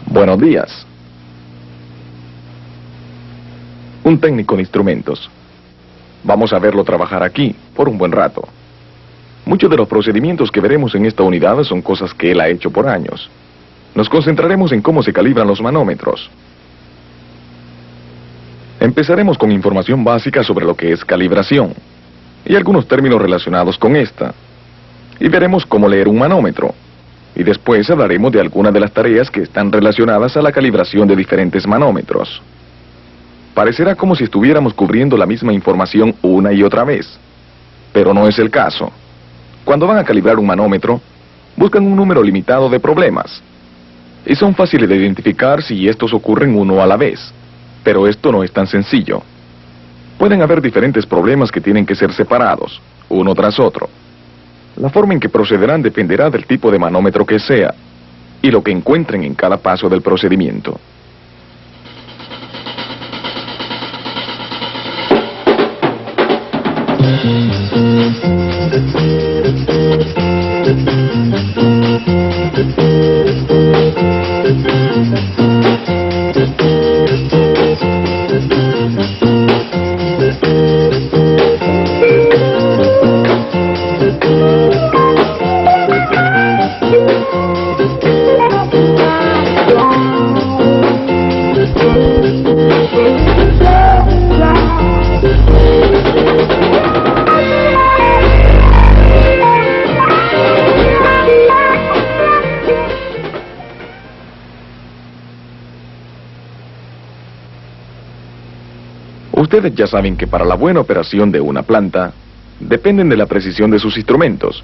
Buenos días. Un técnico de instrumentos. Vamos a verlo trabajar aquí por un buen rato. Muchos de los procedimientos que veremos en esta unidad son cosas que él ha hecho por años. Nos concentraremos en cómo se calibran los manómetros. Empezaremos con información básica sobre lo que es calibración y algunos términos relacionados con esta. Y veremos cómo leer un manómetro. Y después hablaremos de algunas de las tareas que están relacionadas a la calibración de diferentes manómetros. Parecerá como si estuviéramos cubriendo la misma información una y otra vez, pero no es el caso. Cuando van a calibrar un manómetro, buscan un número limitado de problemas, y son fáciles de identificar si estos ocurren uno a la vez, pero esto no es tan sencillo. Pueden haber diferentes problemas que tienen que ser separados, uno tras otro. La forma en que procederán dependerá del tipo de manómetro que sea, y lo que encuentren en cada paso del procedimiento. Ustedes ya saben que para la buena operación de una planta, dependen de la precisión de sus instrumentos.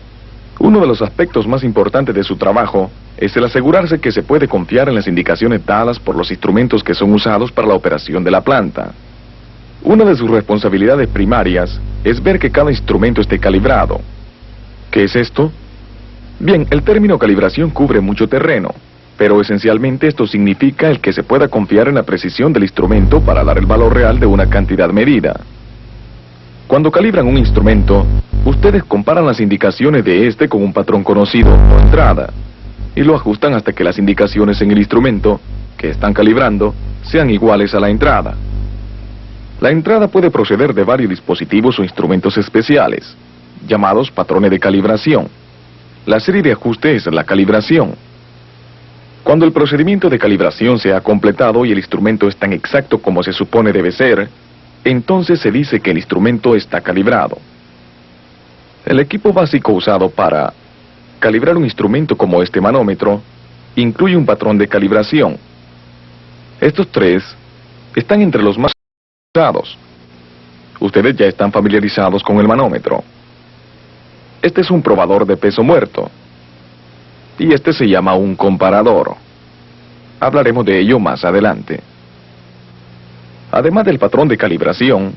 Uno de los aspectos más importantes de su trabajo es el asegurarse que se puede confiar en las indicaciones dadas por los instrumentos que son usados para la operación de la planta. Una de sus responsabilidades primarias es ver que cada instrumento esté calibrado. ¿Qué es esto? Bien, el término calibración cubre mucho terreno, pero esencialmente esto significa el que se pueda confiar en la precisión del instrumento para dar el valor real de una cantidad medida. Cuando calibran un instrumento, ustedes comparan las indicaciones de este con un patrón conocido o entrada, y lo ajustan hasta que las indicaciones en el instrumento que están calibrando sean iguales a la entrada. La entrada puede proceder de varios dispositivos o instrumentos especiales, llamados patrones de calibración. La serie de ajuste es la calibración. Cuando el procedimiento de calibración se ha completado y el instrumento es tan exacto como se supone debe ser, entonces se dice que el instrumento está calibrado. El equipo básico usado para calibrar un instrumento como este manómetro incluye un patrón de calibración. Estos tres están entre los más usados. Ustedes ya están familiarizados con el manómetro. Este es un probador de peso muerto. Y este se llama un comparador. Hablaremos de ello más adelante. Además del patrón de calibración,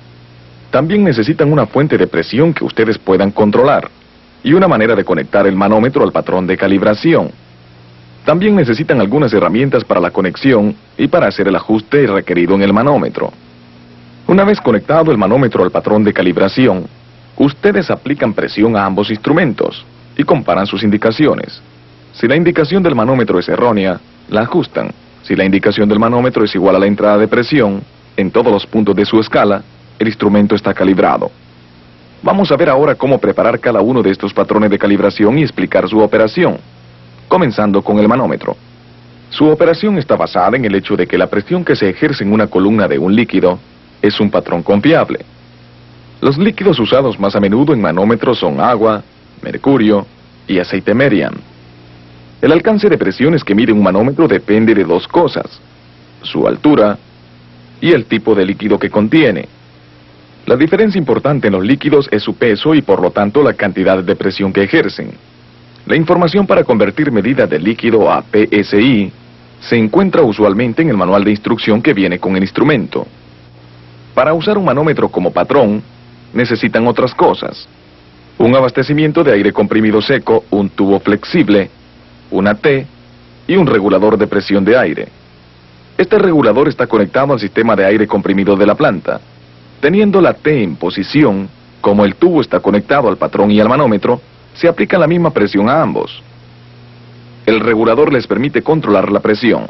también necesitan una fuente de presión que ustedes puedan controlar y una manera de conectar el manómetro al patrón de calibración. También necesitan algunas herramientas para la conexión y para hacer el ajuste requerido en el manómetro. Una vez conectado el manómetro al patrón de calibración, ustedes aplican presión a ambos instrumentos y comparan sus indicaciones. Si la indicación del manómetro es errónea, la ajustan. Si la indicación del manómetro es igual a la entrada de presión, en todos los puntos de su escala, el instrumento está calibrado. Vamos a ver ahora cómo preparar cada uno de estos patrones de calibración y explicar su operación, comenzando con el manómetro. Su operación está basada en el hecho de que la presión que se ejerce en una columna de un líquido es un patrón confiable. Los líquidos usados más a menudo en manómetros son agua, mercurio y aceite Merian. El alcance de presiones que mide un manómetro depende de dos cosas: su altura y el tipo de líquido que contiene. La diferencia importante en los líquidos es su peso y por lo tanto la cantidad de presión que ejercen. La información para convertir medidas de líquido a PSI se encuentra usualmente en el manual de instrucción que viene con el instrumento. Para usar un manómetro como patrón, necesitan otras cosas: un abastecimiento de aire comprimido seco, un tubo flexible, una T y un regulador de presión de aire. Este regulador está conectado al sistema de aire comprimido de la planta. Teniendo la T en posición, como el tubo está conectado al patrón y al manómetro, se aplica la misma presión a ambos. El regulador les permite controlar la presión.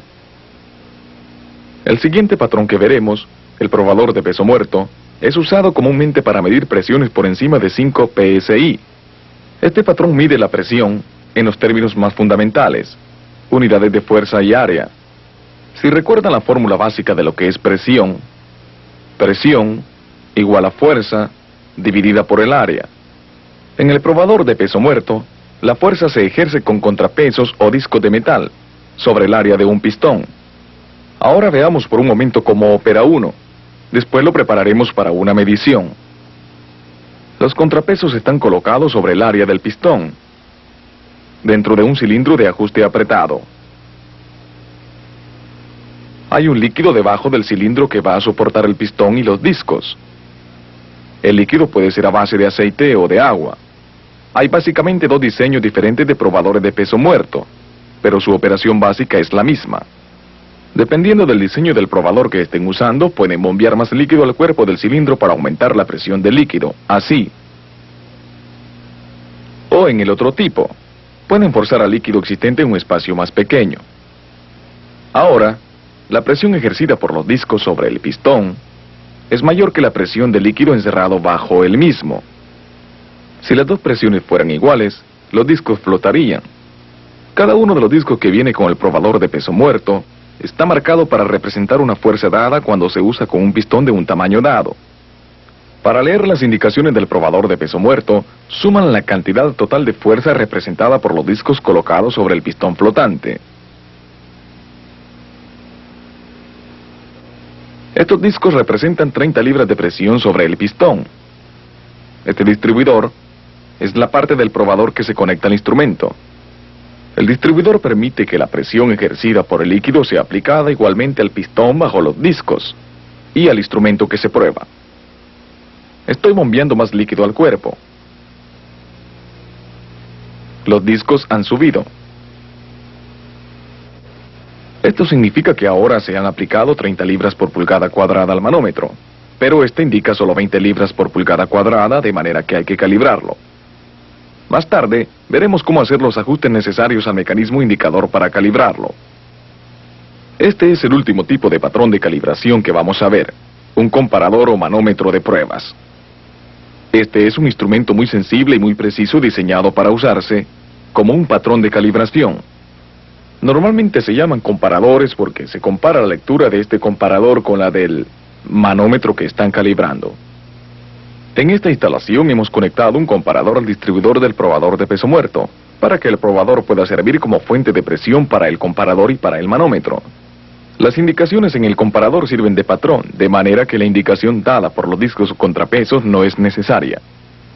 El siguiente patrón que veremos, el probador de peso muerto, es usado comúnmente para medir presiones por encima de 5 psi. Este patrón mide la presión en los términos más fundamentales, unidades de fuerza y área. Si recuerdan la fórmula básica de lo que es presión igual a fuerza dividida por el área. En el probador de peso muerto, la fuerza se ejerce con contrapesos o discos de metal sobre el área de un pistón. Ahora veamos por un momento cómo opera uno. Después lo prepararemos para una medición. Los contrapesos están colocados sobre el área del pistón, dentro de un cilindro de ajuste apretado. Hay un líquido debajo del cilindro que va a soportar el pistón y los discos. El líquido puede ser a base de aceite o de agua. Hay básicamente dos diseños diferentes de probadores de peso muerto, pero su operación básica es la misma. Dependiendo del diseño del probador que estén usando, pueden bombear más líquido al cuerpo del cilindro para aumentar la presión del líquido, así. O en el otro tipo, pueden forzar al líquido existente en un espacio más pequeño. Ahora, la presión ejercida por los discos sobre el pistón es mayor que la presión del líquido encerrado bajo el mismo. Si las dos presiones fueran iguales, los discos flotarían. Cada uno de los discos que viene con el probador de peso muerto está marcado para representar una fuerza dada cuando se usa con un pistón de un tamaño dado. Para leer las indicaciones del probador de peso muerto, suman la cantidad total de fuerza representada por los discos colocados sobre el pistón flotante. Estos discos representan 30 libras de presión sobre el pistón. Este distribuidor es la parte del probador que se conecta al instrumento. El distribuidor permite que la presión ejercida por el líquido sea aplicada igualmente al pistón bajo los discos y al instrumento que se prueba. Estoy bombeando más líquido al cuerpo. Los discos han subido. Esto significa que ahora se han aplicado 30 libras por pulgada cuadrada al manómetro, pero este indica solo 20 libras por pulgada cuadrada, de manera que hay que calibrarlo. Más tarde, veremos cómo hacer los ajustes necesarios al mecanismo indicador para calibrarlo. Este es el último tipo de patrón de calibración que vamos a ver, un comparador o manómetro de pruebas. Este es un instrumento muy sensible y muy preciso diseñado para usarse como un patrón de calibración. Normalmente se llaman comparadores porque se compara la lectura de este comparador con la del manómetro que están calibrando. En esta instalación hemos conectado un comparador al distribuidor del probador de peso muerto, para que el probador pueda servir como fuente de presión para el comparador y para el manómetro. Las indicaciones en el comparador sirven de patrón, de manera que la indicación dada por los discos o contrapesos no es necesaria.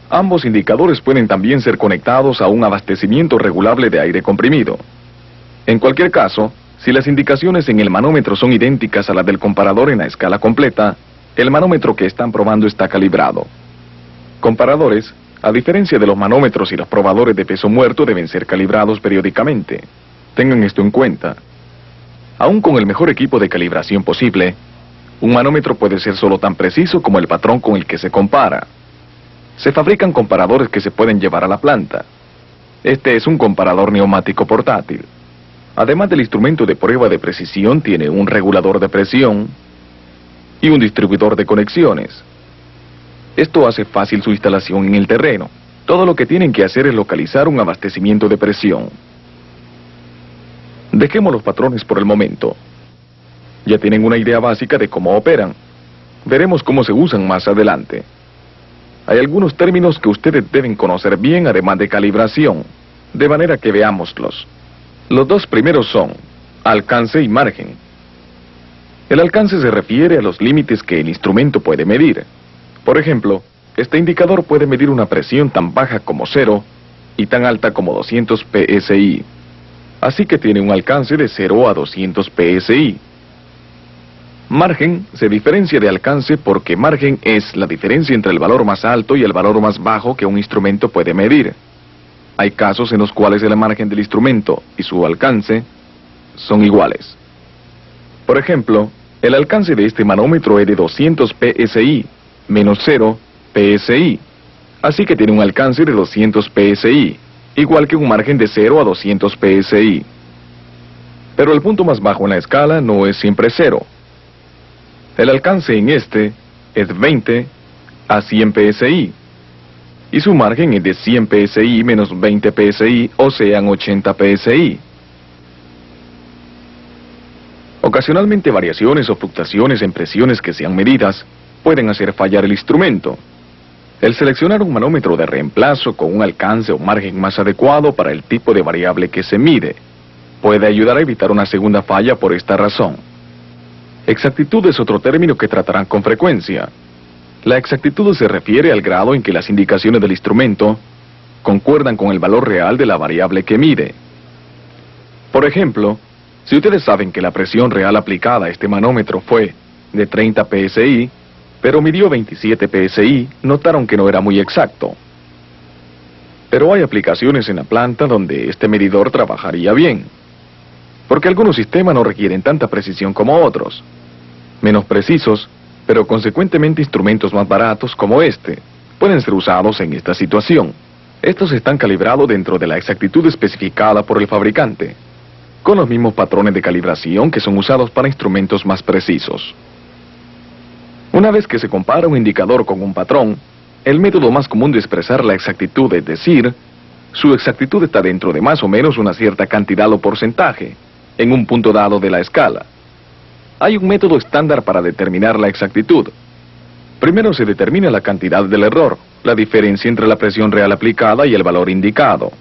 Ambos indicadores pueden también ser conectados a un abastecimiento regulable de aire comprimido. En cualquier caso, si las indicaciones en el manómetro son idénticas a las del comparador en la escala completa, el manómetro que están probando está calibrado. Comparadores, a diferencia de los manómetros y los probadores de peso muerto, deben ser calibrados periódicamente. Tengan esto en cuenta. Aún con el mejor equipo de calibración posible, un manómetro puede ser solo tan preciso como el patrón con el que se compara. Se fabrican comparadores que se pueden llevar a la planta. Este es un comparador neumático portátil. Además del instrumento de prueba de precisión, tiene un regulador de presión y un distribuidor de conexiones. Esto hace fácil su instalación en el terreno. Todo lo que tienen que hacer es localizar un abastecimiento de presión. Dejemos los patrones por el momento. Ya tienen una idea básica de cómo operan. Veremos cómo se usan más adelante. Hay algunos términos que ustedes deben conocer bien, además de calibración, de manera que veámoslos. Los dos primeros son alcance y margen. El alcance se refiere a los límites que el instrumento puede medir. Por ejemplo, este indicador puede medir una presión tan baja como 0 y tan alta como 200 psi. Así que tiene un alcance de 0 a 200 psi. Margen se diferencia de alcance porque margen es la diferencia entre el valor más alto y el valor más bajo que un instrumento puede medir. Hay casos en los cuales el margen del instrumento y su alcance son iguales. Por ejemplo, el alcance de este manómetro es de 200 psi menos 0 psi. Así que tiene un alcance de 200 psi, igual que un margen de 0 a 200 psi. Pero el punto más bajo en la escala no es siempre 0. El alcance en este es 20 a 100 psi, y su margen es de 100 psi menos 20 psi, o sean 80 psi. Ocasionalmente variaciones o fluctuaciones en presiones que sean medidas pueden hacer fallar el instrumento. El seleccionar un manómetro de reemplazo con un alcance o margen más adecuado para el tipo de variable que se mide puede ayudar a evitar una segunda falla por esta razón. Exactitud es otro término que tratarán con frecuencia. La exactitud se refiere al grado en que las indicaciones del instrumento concuerdan con el valor real de la variable que mide. Por ejemplo, si ustedes saben que la presión real aplicada a este manómetro fue de 30 psi, pero midió 27 psi, notaron que no era muy exacto. Pero hay aplicaciones en la planta donde este medidor trabajaría bien, porque algunos sistemas no requieren tanta precisión como otros. Menos precisos, pero consecuentemente instrumentos más baratos como este, pueden ser usados en esta situación. Estos están calibrados dentro de la exactitud especificada por el fabricante, con los mismos patrones de calibración que son usados para instrumentos más precisos. Una vez que se compara un indicador con un patrón, el método más común de expresar la exactitud es decir, su exactitud está dentro de más o menos una cierta cantidad o porcentaje, en un punto dado de la escala. Hay un método estándar para determinar la exactitud. Primero se determina la cantidad del error, la diferencia entre la presión real aplicada y el valor indicado.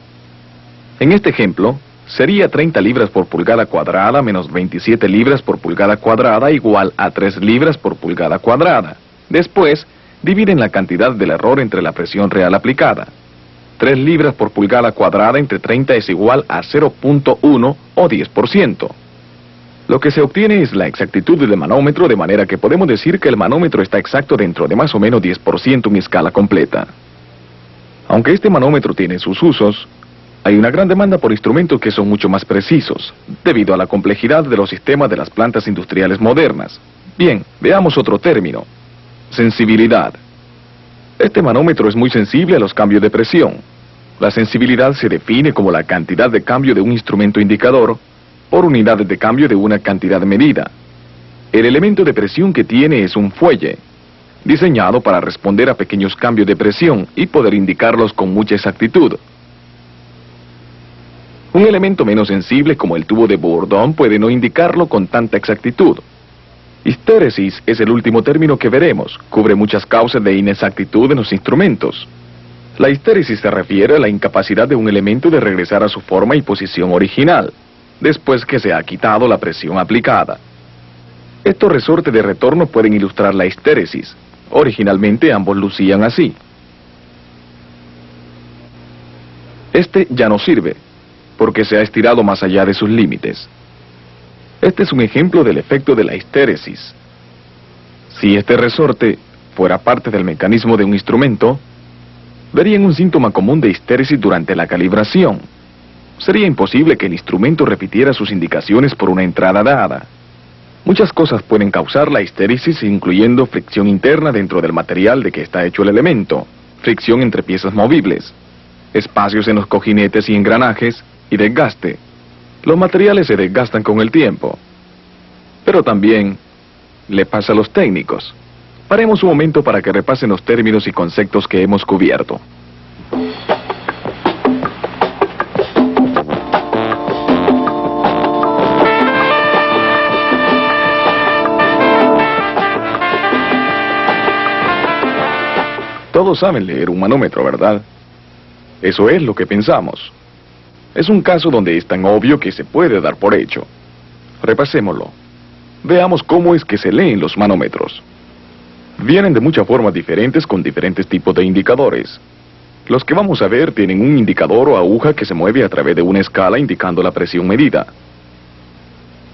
En este ejemplo, sería 30 libras por pulgada cuadrada menos 27 libras por pulgada cuadrada igual a 3 libras por pulgada cuadrada. Después, dividen la cantidad del error entre la presión real aplicada. 3 libras por pulgada cuadrada entre 30 es igual a 0.1 o 10%. Lo que se obtiene es la exactitud del manómetro, de manera que podemos decir que el manómetro está exacto dentro de más o menos 10% en escala completa. Aunque este manómetro tiene sus usos, hay una gran demanda por instrumentos que son mucho más precisos, debido a la complejidad de los sistemas de las plantas industriales modernas. Bien, veamos otro término: sensibilidad. Este manómetro es muy sensible a los cambios de presión. La sensibilidad se define como la cantidad de cambio de un instrumento indicador por unidades de cambio de una cantidad medida. El elemento de presión que tiene es un fuelle, diseñado para responder a pequeños cambios de presión y poder indicarlos con mucha exactitud. Un elemento menos sensible como el tubo de Bourdon puede no indicarlo con tanta exactitud. Histéresis es el último término que veremos. Cubre muchas causas de inexactitud en los instrumentos. La histéresis se refiere a la incapacidad de un elemento de regresar a su forma y posición original, después que se ha quitado la presión aplicada. Estos resortes de retorno pueden ilustrar la histéresis. Originalmente ambos lucían así. Este ya no sirve, porque se ha estirado más allá de sus límites. Este es un ejemplo del efecto de la histéresis. Si este resorte fuera parte del mecanismo de un instrumento, verían un síntoma común de histéresis durante la calibración. Sería imposible que el instrumento repitiera sus indicaciones por una entrada dada. Muchas cosas pueden causar la histéresis, incluyendo fricción interna dentro del material de que está hecho el elemento, fricción entre piezas movibles, espacios en los cojinetes y engranajes, y desgaste. Los materiales se desgastan con el tiempo. Pero también le pasa a los técnicos. Paremos un momento para que repasen los términos y conceptos que hemos cubierto. Todos saben leer un manómetro, ¿verdad? Eso es lo que pensamos. Es un caso donde es tan obvio que se puede dar por hecho. Repasémoslo. Veamos cómo es que se leen los manómetros. Vienen de muchas formas diferentes con diferentes tipos de indicadores. Los que vamos a ver tienen un indicador o aguja que se mueve a través de una escala indicando la presión medida.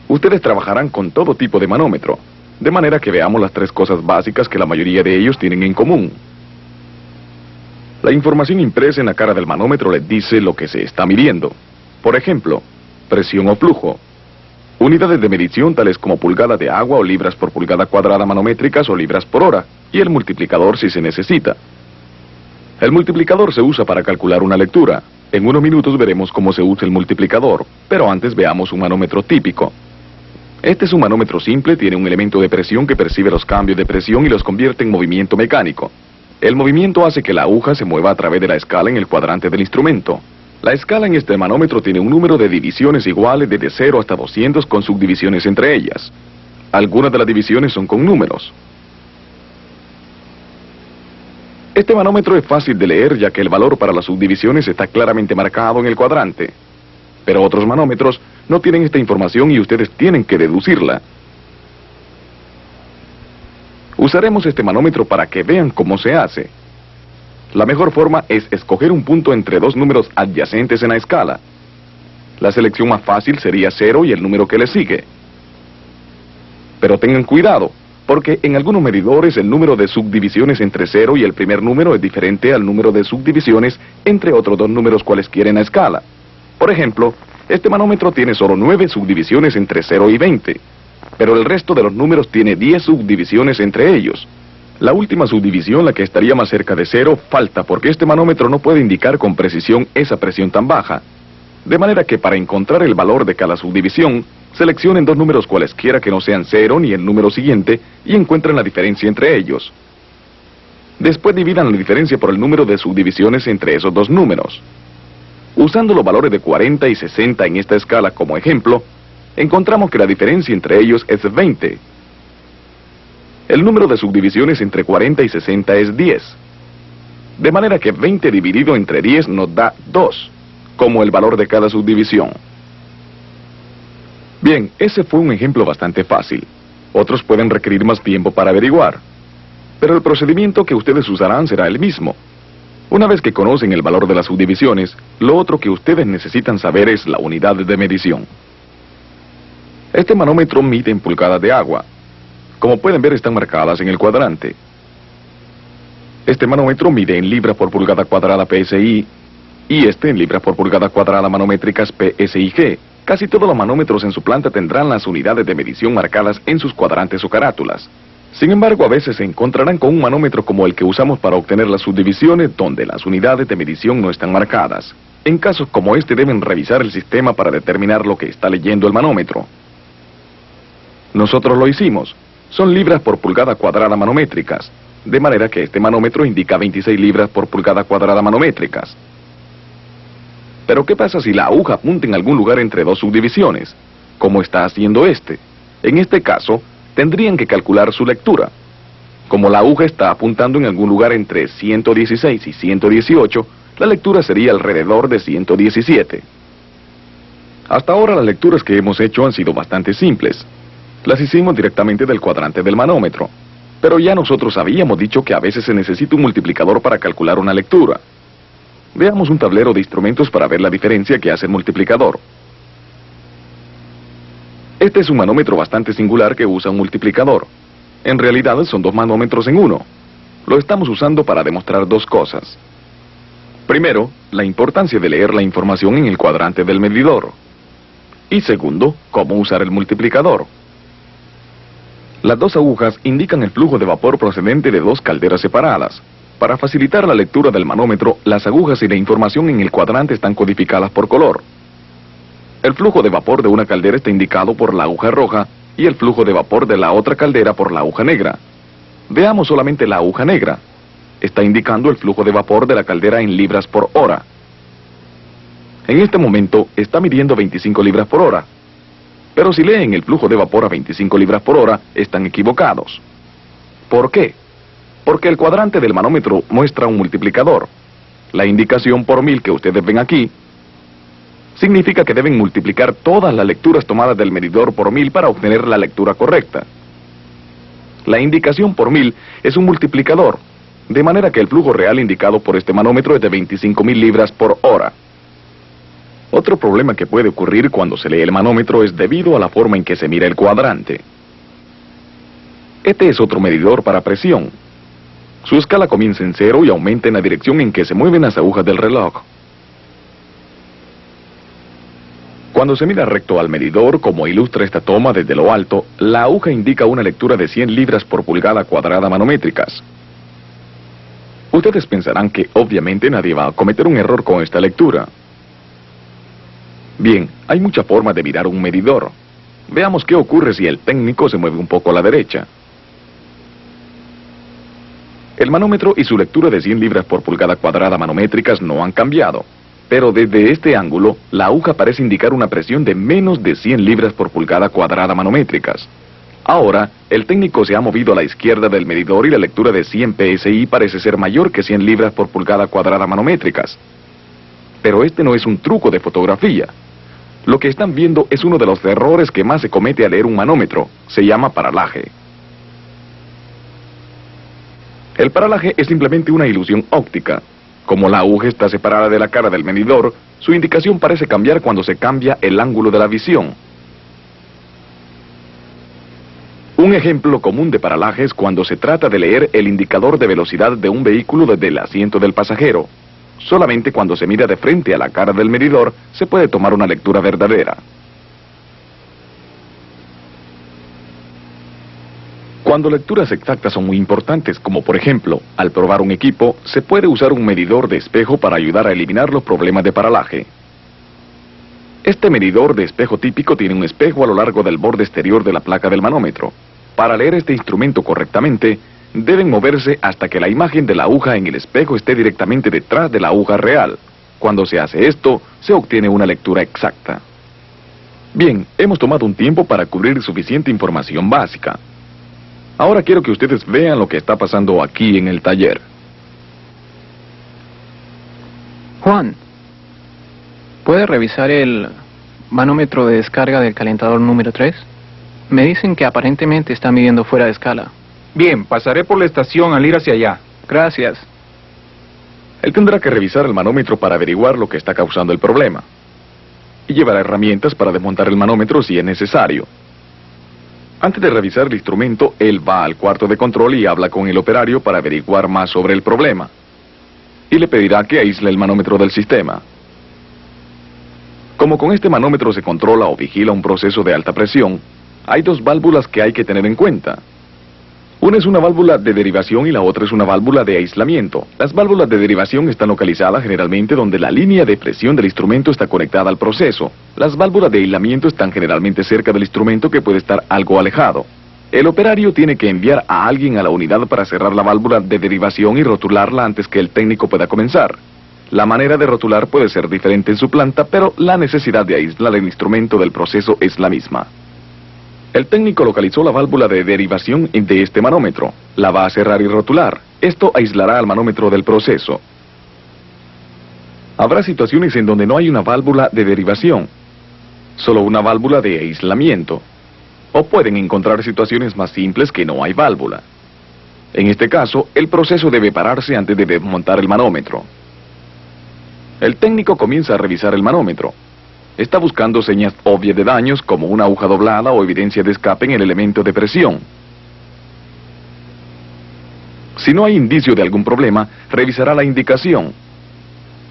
Ustedes trabajarán con todo tipo de manómetro, de manera que veamos las tres cosas básicas que la mayoría de ellos tienen en común. La información impresa en la cara del manómetro les dice lo que se está midiendo. Por ejemplo, presión o flujo. Unidades de medición tales como pulgada de agua o libras por pulgada cuadrada manométricas o libras por hora, y el multiplicador si se necesita. El multiplicador se usa para calcular una lectura. En unos minutos veremos cómo se usa el multiplicador, pero antes veamos un manómetro típico. Este es un manómetro simple, tiene un elemento de presión que percibe los cambios de presión y los convierte en movimiento mecánico. El movimiento hace que la aguja se mueva a través de la escala en el cuadrante del instrumento. La escala en este manómetro tiene un número de divisiones iguales desde 0 hasta 200 con subdivisiones entre ellas. Algunas de las divisiones son con números. Este manómetro es fácil de leer ya que el valor para las subdivisiones está claramente marcado en el cuadrante. Pero otros manómetros no tienen esta información y ustedes tienen que deducirla. Usaremos este manómetro para que vean cómo se hace. La mejor forma es escoger un punto entre dos números adyacentes en la escala. La selección más fácil sería 0 y el número que le sigue. Pero tengan cuidado, porque en algunos medidores el número de subdivisiones entre 0 y el primer número es diferente al número de subdivisiones entre otros dos números cualesquiera en la escala. Por ejemplo, este manómetro tiene solo 9 subdivisiones entre 0 y 20, pero el resto de los números tiene 10 subdivisiones entre ellos. La última subdivisión, la que estaría más cerca de 0, falta porque este manómetro no puede indicar con precisión esa presión tan baja. De manera que para encontrar el valor de cada subdivisión, seleccionen dos números cualesquiera que no sean 0 ni el número siguiente y encuentren la diferencia entre ellos. Después dividan la diferencia por el número de subdivisiones entre esos dos números. Usando los valores de 40 y 60 en esta escala como ejemplo, encontramos que la diferencia entre ellos es 20. El número de subdivisiones entre 40 y 60 es 10. De manera que 20 dividido entre 10 nos da 2, como el valor de cada subdivisión. Bien, ese fue un ejemplo bastante fácil. Otros pueden requerir más tiempo para averiguar. Pero el procedimiento que ustedes usarán será el mismo. Una vez que conocen el valor de las subdivisiones, lo otro que ustedes necesitan saber es la unidad de medición. Este manómetro mide en pulgadas de agua. Como pueden ver, están marcadas en el cuadrante. Este manómetro mide en libras por pulgada cuadrada PSI y este en libras por pulgada cuadrada manométricas PSIG. Casi todos los manómetros en su planta tendrán las unidades de medición marcadas en sus cuadrantes o carátulas. Sin embargo, a veces se encontrarán con un manómetro como el que usamos para obtener las subdivisiones, donde las unidades de medición no están marcadas. En casos como este deben revisar el sistema para determinar lo que está leyendo el manómetro. Nosotros lo hicimos. Son libras por pulgada cuadrada manométricas, de manera que este manómetro indica 26 libras por pulgada cuadrada manométricas. Pero ¿qué pasa si la aguja apunta en algún lugar entre dos subdivisiones? ¿Cómo está haciendo este? En este caso, tendrían que calcular su lectura. Como la aguja está apuntando en algún lugar entre 116 y 118, la lectura sería alrededor de 117. Hasta ahora las lecturas que hemos hecho han sido bastante simples. Las hicimos directamente del cuadrante del manómetro. Pero ya nosotros habíamos dicho que a veces se necesita un multiplicador para calcular una lectura. Veamos un tablero de instrumentos para ver la diferencia que hace el multiplicador. Este es un manómetro bastante singular que usa un multiplicador. En realidad son dos manómetros en uno. Lo estamos usando para demostrar dos cosas. Primero, la importancia de leer la información en el cuadrante del medidor. Y segundo, cómo usar el multiplicador. Las dos agujas indican el flujo de vapor procedente de dos calderas separadas. Para facilitar la lectura del manómetro, las agujas y la información en el cuadrante están codificadas por color. El flujo de vapor de una caldera está indicado por la aguja roja y el flujo de vapor de la otra caldera por la aguja negra. Veamos solamente la aguja negra. Está indicando el flujo de vapor de la caldera en libras por hora. En este momento está midiendo 25 libras por hora. Pero si leen el flujo de vapor a 25 libras por hora, están equivocados. ¿Por qué? Porque el cuadrante del manómetro muestra un multiplicador. La indicación por 1000 que ustedes ven aquí significa que deben multiplicar todas las lecturas tomadas del medidor por 1000 para obtener la lectura correcta. La indicación por 1000 es un multiplicador, de manera que el flujo real indicado por este manómetro es de 25.000 libras por hora. Otro problema que puede ocurrir cuando se lee el manómetro es debido a la forma en que se mira el cuadrante. Este es otro medidor para presión. Su escala comienza en 0 y aumenta en la dirección en que se mueven las agujas del reloj. Cuando se mira recto al medidor, como ilustra esta toma desde lo alto, la aguja indica una lectura de 100 libras por pulgada cuadrada manométricas. Ustedes pensarán que obviamente nadie va a cometer un error con esta lectura. Bien, hay muchas formas de mirar un medidor. Veamos qué ocurre si el técnico se mueve un poco a la derecha. El manómetro y su lectura de 100 libras por pulgada cuadrada manométricas no han cambiado, pero desde este ángulo, la aguja parece indicar una presión de menos de 100 libras por pulgada cuadrada manométricas. Ahora, el técnico se ha movido a la izquierda del medidor y la lectura de 100 psi parece ser mayor que 100 libras por pulgada cuadrada manométricas. Pero este no es un truco de fotografía. Lo que están viendo es uno de los errores que más se comete al leer un manómetro. Se llama paralaje. El paralaje es simplemente una ilusión óptica. Como la aguja está separada de la cara del medidor, su indicación parece cambiar cuando se cambia el ángulo de la visión. Un ejemplo común de paralaje es cuando se trata de leer el indicador de velocidad de un vehículo desde el asiento del pasajero. Solamente cuando se mira de frente a la cara del medidor se puede tomar una lectura verdadera. Cuando lecturas exactas son muy importantes, como por ejemplo, al probar un equipo, se puede usar un medidor de espejo para ayudar a eliminar los problemas de paralaje. Este medidor de espejo típico tiene un espejo a lo largo del borde exterior de la placa del manómetro. Para leer este instrumento correctamente, deben moverse hasta que la imagen de la aguja en el espejo esté directamente detrás de la aguja real. Cuando se hace esto, se obtiene una lectura exacta. Bien, hemos tomado un tiempo para cubrir suficiente información básica. Ahora quiero que ustedes vean lo que está pasando aquí en el taller. Juan, ¿puede revisar el manómetro de descarga del calentador número 3? Me dicen que aparentemente está midiendo fuera de escala. Bien, pasaré por la estación al ir hacia allá. Gracias. Él tendrá que revisar el manómetro para averiguar lo que está causando el problema. Y llevará herramientas para desmontar el manómetro si es necesario. Antes de revisar el instrumento, él va al cuarto de control y habla con el operario para averiguar más sobre el problema. Y le pedirá que aísle el manómetro del sistema. Como con este manómetro se controla o vigila un proceso de alta presión, hay dos válvulas que hay que tener en cuenta. Una es una válvula de derivación y la otra es una válvula de aislamiento. Las válvulas de derivación están localizadas generalmente donde la línea de presión del instrumento está conectada al proceso. Las válvulas de aislamiento están generalmente cerca del instrumento, que puede estar algo alejado. El operario tiene que enviar a alguien a la unidad para cerrar la válvula de derivación y rotularla antes que el técnico pueda comenzar. La manera de rotular puede ser diferente en su planta, pero la necesidad de aislar el instrumento del proceso es la misma. El técnico localizó la válvula de derivación de este manómetro. La va a cerrar y rotular. Esto aislará al manómetro del proceso. Habrá situaciones en donde no hay una válvula de derivación, solo una válvula de aislamiento. O pueden encontrar situaciones más simples que no hay válvula. En este caso, el proceso debe pararse antes de desmontar el manómetro. El técnico comienza a revisar el manómetro. Está buscando señas obvias de daños como una aguja doblada o evidencia de escape en el elemento de presión. Si no hay indicio de algún problema, revisará la indicación.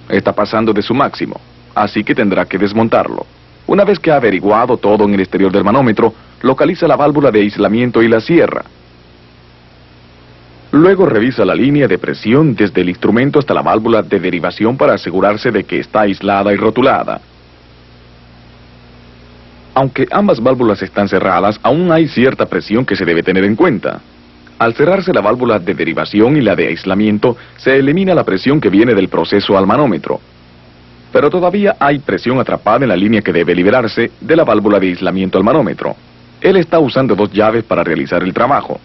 Está pasando de su máximo, así que tendrá que desmontarlo. Una vez que ha averiguado todo en el exterior del manómetro, localiza la válvula de aislamiento y la cierra. Luego revisa la línea de presión desde el instrumento hasta la válvula de derivación para asegurarse de que está aislada y rotulada. Aunque ambas válvulas están cerradas, aún hay cierta presión que se debe tener en cuenta. Al cerrarse la válvula de derivación y la de aislamiento, se elimina la presión que viene del proceso al manómetro. Pero todavía hay presión atrapada en la línea que debe liberarse de la válvula de aislamiento al manómetro. Él está usando dos llaves para realizar el trabajo.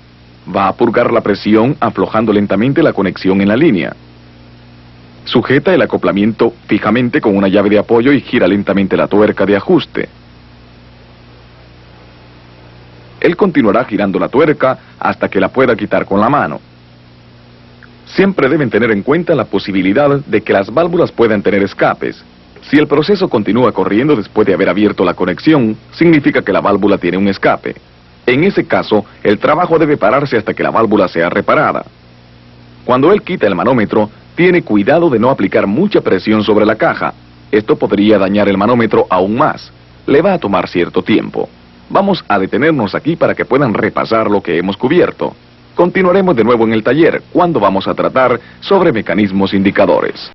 Va a purgar la presión aflojando lentamente la conexión en la línea. Sujeta el acoplamiento fijamente con una llave de apoyo y gira lentamente la tuerca de ajuste. Él continuará girando la tuerca hasta que la pueda quitar con la mano. Siempre deben tener en cuenta la posibilidad de que las válvulas puedan tener escapes. Si el proceso continúa corriendo después de haber abierto la conexión, significa que la válvula tiene un escape. En ese caso, el trabajo debe pararse hasta que la válvula sea reparada. Cuando él quita el manómetro, tiene cuidado de no aplicar mucha presión sobre la caja. Esto podría dañar el manómetro aún más. Le va a tomar cierto tiempo. Vamos a detenernos aquí para que puedan repasar lo que hemos cubierto. Continuaremos de nuevo en el taller, cuando vamos a tratar sobre mecanismos indicadores.